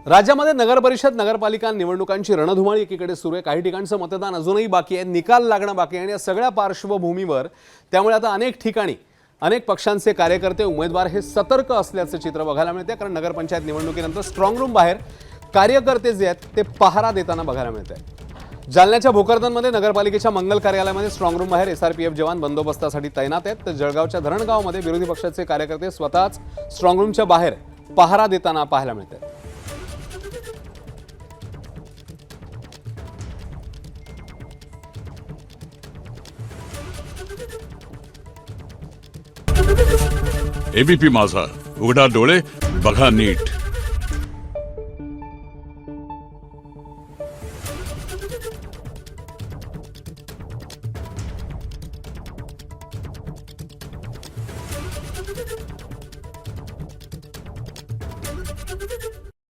राज्यामध्ये नगरपरिषद नगरपालिका निवडणुकांची रणधुमाळी एकीकडे सुरू आहे। काही ठिकाणचं मतदान अजूनही बाकी आहे, निकाल लागणं बाकी आहे आणि या सगळ्या पार्श्वभूमीवर त्यामुळे आता अनेक ठिकाणी अनेक पक्षांचे कार्यकर्ते उमेदवार हे सतर्क असल्याचं चित्र बघायला मिळते। कारण नगरपंचायत निवडणुकीनंतर स्ट्रॉंग रूम बाहेर कार्यकर्ते जे आहेत ते पहारा देताना बघायला मिळते। जालन्याच्या भोकरदनमध्ये नगरपालिकेच्या मंगल कार्यालयामध्ये स्ट्रॉंग रूम बाहेर एसआरपीएफ जवान बंदोबस्तासाठी तैनात आहेत। तर जळगावच्या धरणगावमध्ये विरोधी पक्षाचे कार्यकर्ते स्वतःच स्ट्रॉंग रूमच्या बाहेर पहारा देताना पाहायला मिळतात। एबीपी माझा, उघडा डोळे बघा नीट।